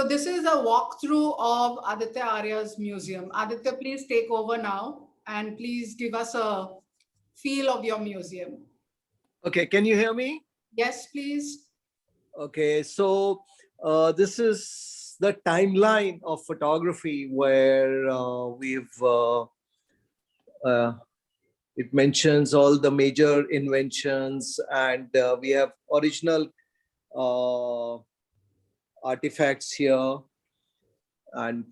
So this is a walkthrough of Aditya Arya's museum. Aditya, please take over now and please give us a feel of your museum. Okay, can you hear me? Yes, please. Okay, so this is the timeline of photography where it mentions all the major inventions, and we have original artifacts here. And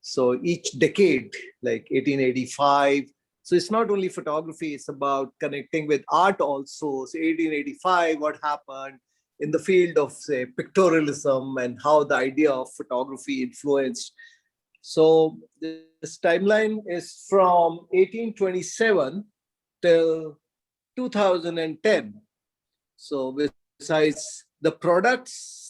so each decade, like 1885, so it's not only photography, it's about connecting with art also. So 1885, what happened in the field of, say, pictorialism, and how the idea of photography influenced. So this timeline is from 1827 till 2010. So besides the products,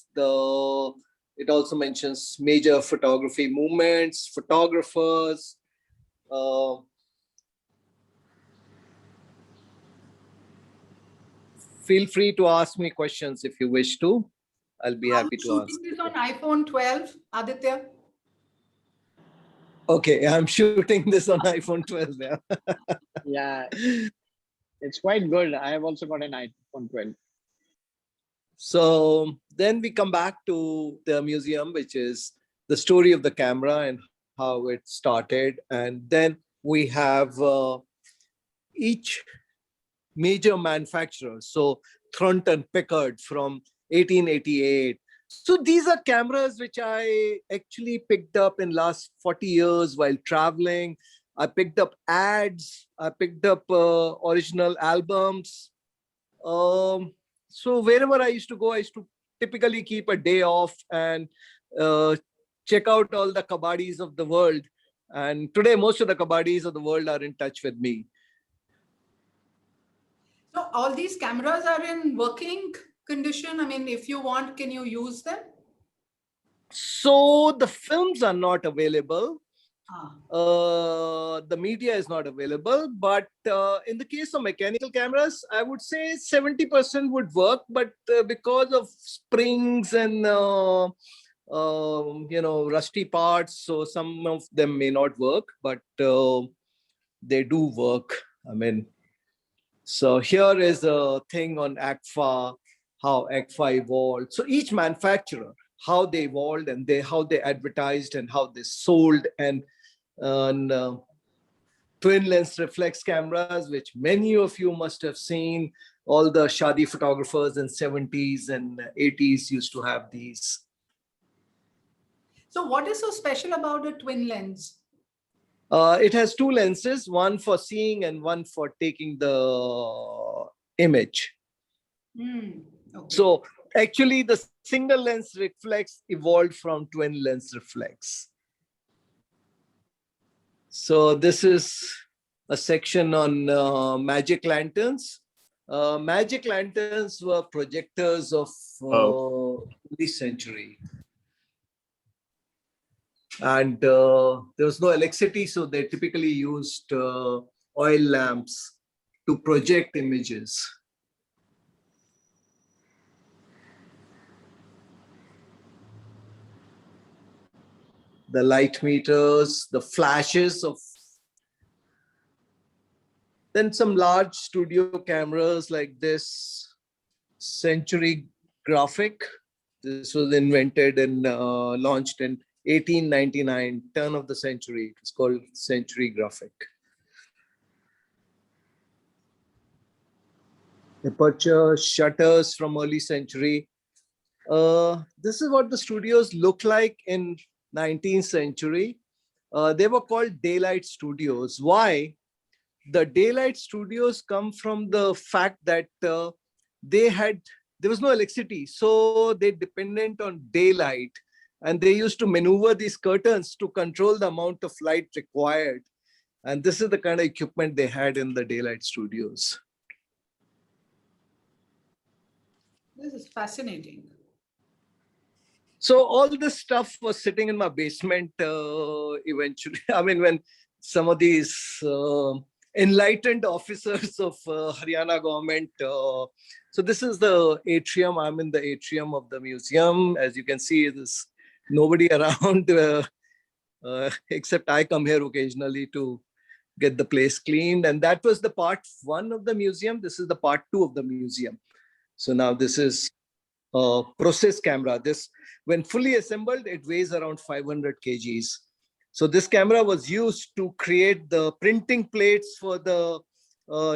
it also mentions major photography movements, photographers. Feel free to ask me questions if you wish to. I'll be happy to answer. Are you shooting this on iPhone 12, Aditya? Okay, I'm shooting this on iPhone 12. Yeah. Yeah, it's quite good. I have also got an iPhone 12. So then we come back to the museum, which is the story of the camera and how it started. And then we have each major manufacturer. So Thrunt and Pickard from 1888. So these are cameras which I actually picked up in last 40 years while traveling. I picked up ads. I picked up original albums. So wherever I used to go, I used to typically keep a day off and check out all the kabadis of the world. And today, most of the kabadis of the world are in touch with me. So all these cameras are in working condition? I mean, if you want, can you use them? So the films are not available. The media is not available. But in the case of mechanical cameras, I would say 70% would work. But because of springs and rusty parts, so some of them may not work, but they do work. I mean, so here is a thing on ACFA, how ACFA evolved. So each manufacturer, how they evolved, and how they advertised, and how they sold, and twin lens reflex cameras, which many of you must have seen. All the shadi photographers in 70s and 80s used to have these. So what is so special about a twin lens? It has two lenses, one for seeing and one for taking the image. Okay. So actually the single lens reflex evolved from twin lens reflex. So this is a section on magic lanterns. Magic lanterns were projectors of early century. And there was no electricity, so they typically used oil lamps to project images. The light meters, the flashes of. Then some large studio cameras like this Century Graphic. This was invented and launched in 1899, turn of the century. It's called Century Graphic. Aperture shutters from early century. This is what the studios look like in 19th century. They were called daylight studios. Why? The daylight studios come from the fact that there was no electricity, so they dependent on daylight, and they used to maneuver these curtains to control the amount of light required. And this is the kind of equipment they had in the daylight studios. This is fascinating. So all this stuff was sitting in my basement eventually. I mean, when some of these enlightened officers of Haryana government. So this is the atrium. I'm in the atrium of the museum. As you can see, this nobody around except I come here occasionally to get the place cleaned. And that was the part 1 of the museum. This is the part 2 of the museum. So now this is a process camera. This, when fully assembled, it weighs around 500 kgs. So this camera was used to create the printing plates for the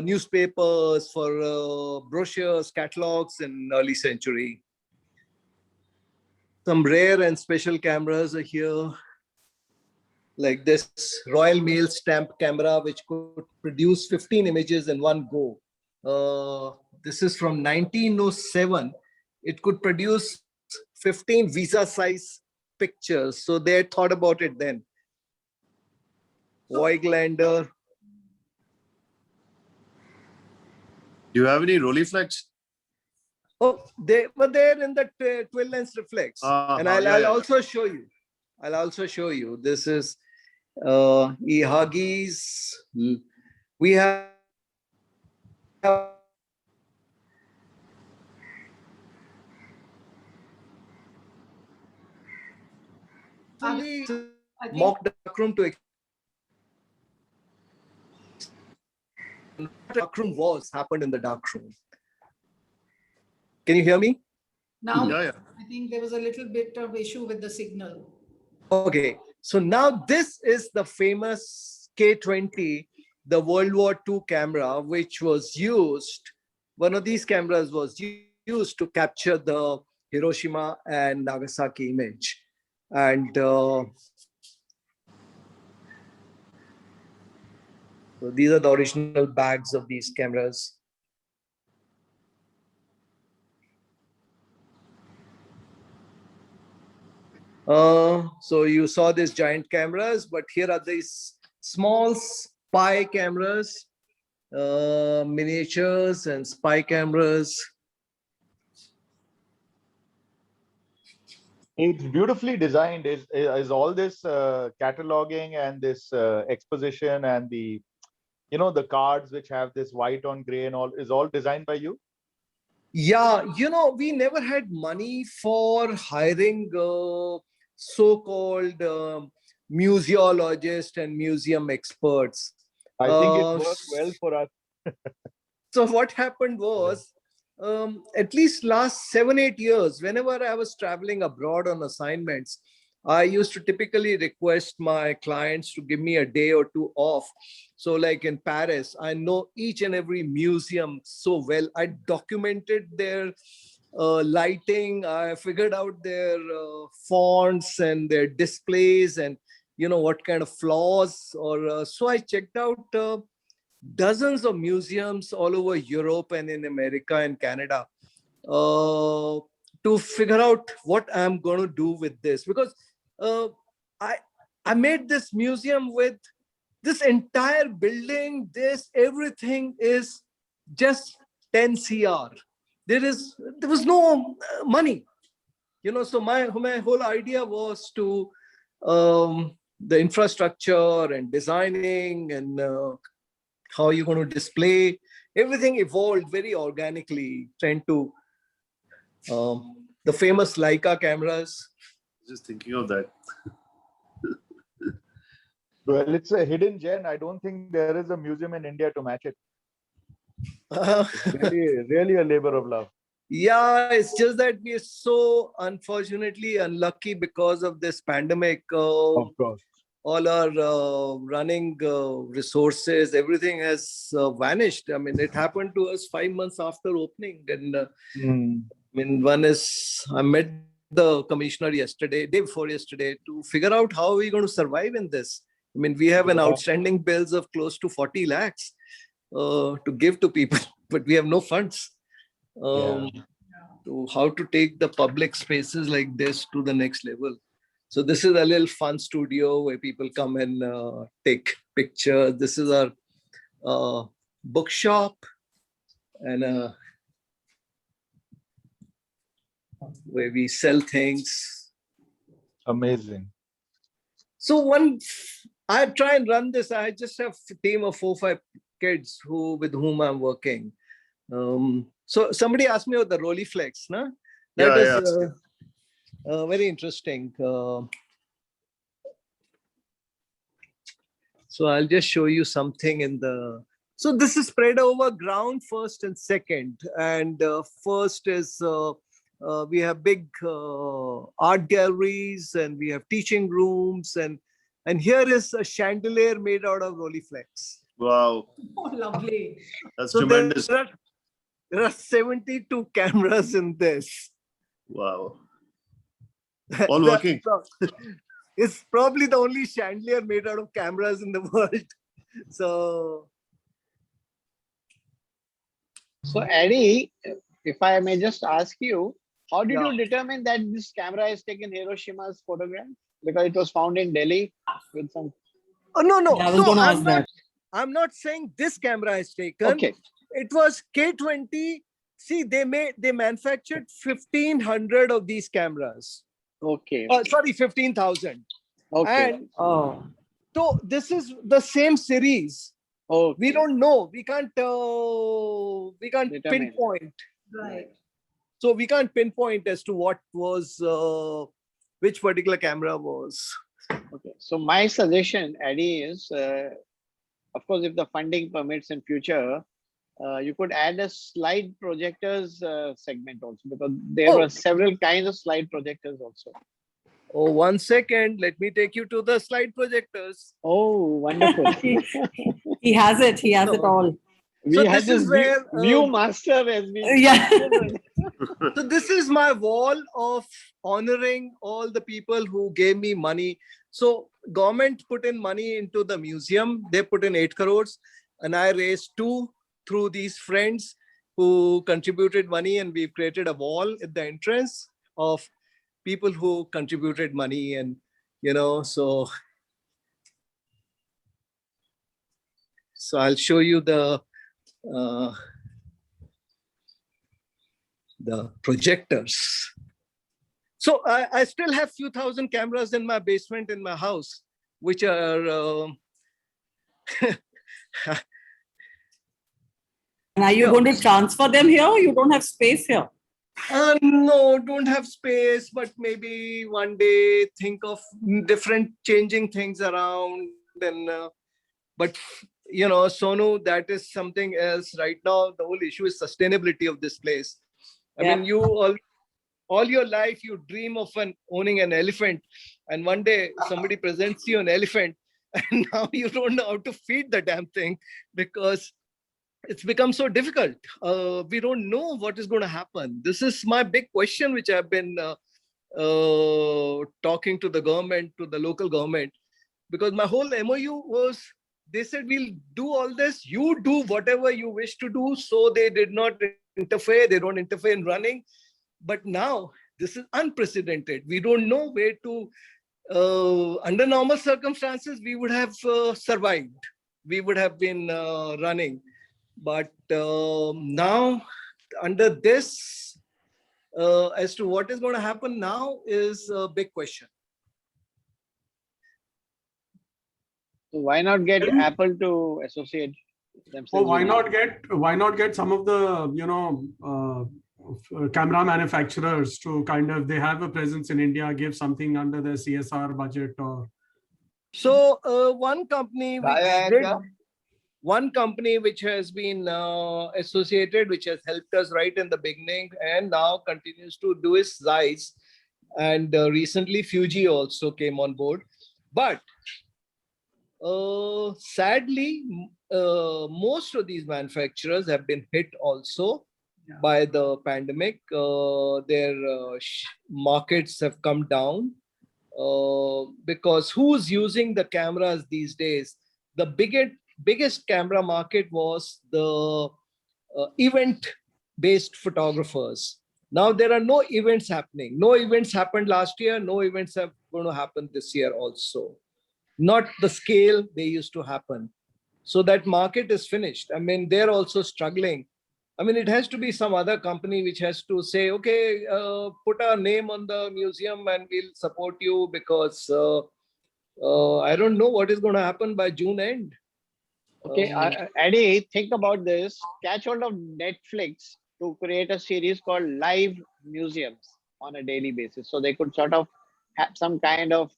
newspapers, for brochures, catalogs in early century. Some rare and special cameras are here, like this Royal Mail stamp camera, which could produce 15 images in one go. This is from 1907. It could produce 15 visa size pictures. So they had thought about it then. Voigtlander. Do you have any Rolleiflex? Oh, they were there in the twin lens reflex. And I'll also show you. I'll also show you. This is Ihagis. We have fully mock darkroom to darkroom was happened in the darkroom. Can you hear me? Now, Yeah. I think there was a little bit of issue with the signal. Okay, so now this is the famous K20, the World War II camera, which was used, one of these cameras was used to capture the Hiroshima and Nagasaki image. And so these are the original bags of these cameras. So you saw these giant cameras, but here are these small spy cameras, miniatures and spy cameras. It's beautifully designed. Is all this cataloging and this exposition and the, the cards which have this white on gray and all, is all designed by you? Yeah, we never had money for hiring so-called museologists and museum experts. I think it worked well for us. So what happened was, at least last 7-8 years, whenever I was traveling abroad on assignments, I used to typically request my clients to give me a day or two off. So like in Paris, I know each and every museum so well. I documented their lighting. I figured out their fonts and their displays and, what kind of flaws. So I checked out dozens of museums all over Europe and in America and Canada to figure out what I'm going to do with this. Because I made this museum with this entire building, everything is just 10 CR. There was no money, so my whole idea was to the infrastructure and designing and how you're going to display. Everything evolved very organically, trying to the famous Leica cameras. Just thinking of that. Well, it's a hidden gem. I don't think there is a museum in India to match it. Really a labor of love. Yeah, it's just that we are so unfortunately unlucky because of this pandemic. Of course. All our running resources, everything has vanished. I mean, it happened to us 5 months after opening. And I met the commissioner day before yesterday, to figure out how we're going to survive in this. I mean, we have an outstanding bills of close to 40 lakhs to give to people, but we have no funds. To how to take the public spaces like this to the next level. So this is a little fun studio where people come and take pictures. This is our bookshop and where we sell things. Amazing. So I try and run this. I just have a team of 4-5 kids with whom I'm working. So somebody asked me about the Rolleiflex, no? very interesting. So I'll just show you something in the. So this is spread over ground first and second. And first is we have big art galleries, and we have teaching rooms, and here is a chandelier made out of Rolleiflex. Wow, Oh, lovely. that's So tremendous. there are 72 cameras in this. Wow. All working. It's probably the only chandelier made out of cameras in the world. So Eddie, if I may just ask you, how did Yeah. you determine that this camera has taken Hiroshima's photograph? Because it was found in Delhi with some. oh, no. Yeah, I was gonna ask that. I'm not saying this camera is taken. Okay. It was K20. See, they manufactured 1,500 of these cameras. Okay. Sorry, 15,000. Okay. And Oh, so this is the same series. Okay. We don't know. We can't Determine. pinpoint. Right. So we can't pinpoint as to what was which particular camera was. Okay. So my suggestion, Eddie, is of course, if the funding permits in future, you could add a slide projectors segment also, because there Oh. were several kinds of slide projectors also. Oh, 1 second. Let me take you to the slide projectors. Oh, wonderful. he has it. He has it No. all. We So had this is where, view master has been. Yeah. So this is my wall of honoring all the people who gave me money. So government put in money into the museum. They put in 8 crores, and I raised 2 through these friends who contributed money, and we've created a wall at the entrance of people who contributed money. And so I'll show you the projectors. So I still have few thousand cameras in my basement in my house, which are And are you Yeah. going to transfer them here? You don't have space here. no, don't have space, but maybe one day think of different changing things around. And but Sonu, that is something else. Right now, the whole issue is sustainability of this place. I Yeah. mean, you all your life you dream of owning an elephant, and one day somebody presents you an elephant, and now you don't know how to feed the damn thing because it's become so difficult. We don't know what is going to happen. This is my big question, which I've been talking to the government, to the local government, because my whole MOU was, they said, we'll do all this, you do whatever you wish to do. So they did not interfere. They don't interfere in running. But now this is unprecedented. We don't know where to, under normal circumstances, we would have survived. We would have been running. But now under this, as to what is going to happen now is a big question. So why not get Apple to associate themselves? Well, why with not get some of the camera manufacturers to kind of, they have a presence in India, give something under the CSR budget or. So one company which has been associated, which has helped us right in the beginning and now continues to do is Zeiss. And recently Fuji also came on board. But sadly, most of these manufacturers have been hit also by the pandemic. Their markets have come down because who's using the cameras these days? The biggest camera market was the event-based photographers. Now there are no events happening. No events happened last year. No events are going to happen this year also. Not the scale they used to happen. So that market is finished. I mean, they're also struggling. I mean, it has to be some other company which has to say, okay, put our name on the museum and we'll support you, because I don't know what is going to happen by June end. Okay, Eddie, think about this. Catch hold of Netflix to create a series called Live Museums. on a daily basis. So they could sort of have some kind of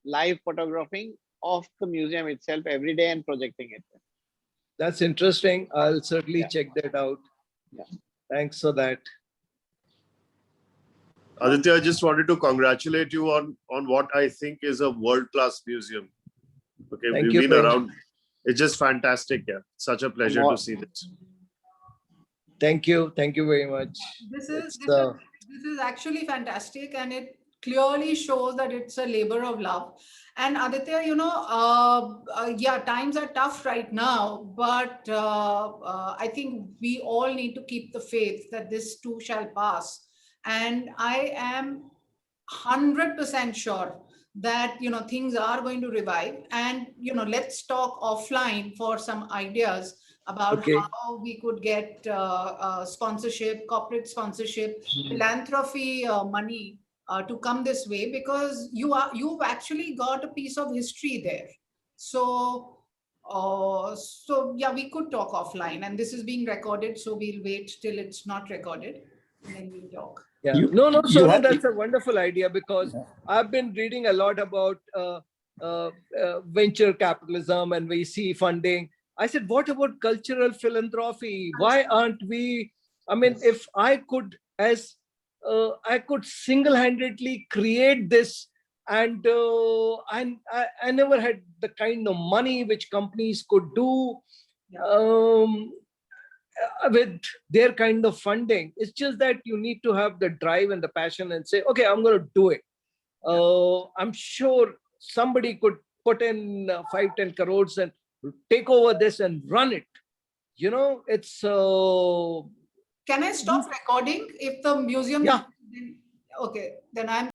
live photographing of the museum itself every day and projecting it. That's interesting. I'll certainly Yeah. check that out. Yeah. Thanks for that. Aditya, I just wanted to congratulate you on what I think is a world-class museum. Okay, Thank we've you been very around. It's just fantastic. Yeah, such a pleasure to see this. Thank you. Thank you very much. This It's, is actually fantastic, and it clearly shows that it's a labor of love. And Aditya, yeah, times are tough right now, but I think we all need to keep the faith that this too shall pass. And I am 100% sure that things are going to revive, and let's talk offline for some ideas about Okay. how we could get sponsorship, corporate sponsorship, philanthropy money to come this way, because you've actually got a piece of history there. So yeah, we could talk offline, and this is being recorded, so we'll wait till it's not recorded and then we'll talk. Yeah. You- No, you Sonu, have- that's a wonderful idea, because I've been reading a lot about venture capitalism and VC funding. I said, what about cultural philanthropy? Why aren't we? I mean, if I could, I could single-handedly create this, and I never had the kind of money which companies could do. With their kind of funding. It's just that you need to have the drive and the passion and say, okay, I'm going to do it. I'm sure somebody could put in 5-10 crores and take over this and run it. It's Can I stop recording if the museum? Yeah. Okay, then I'm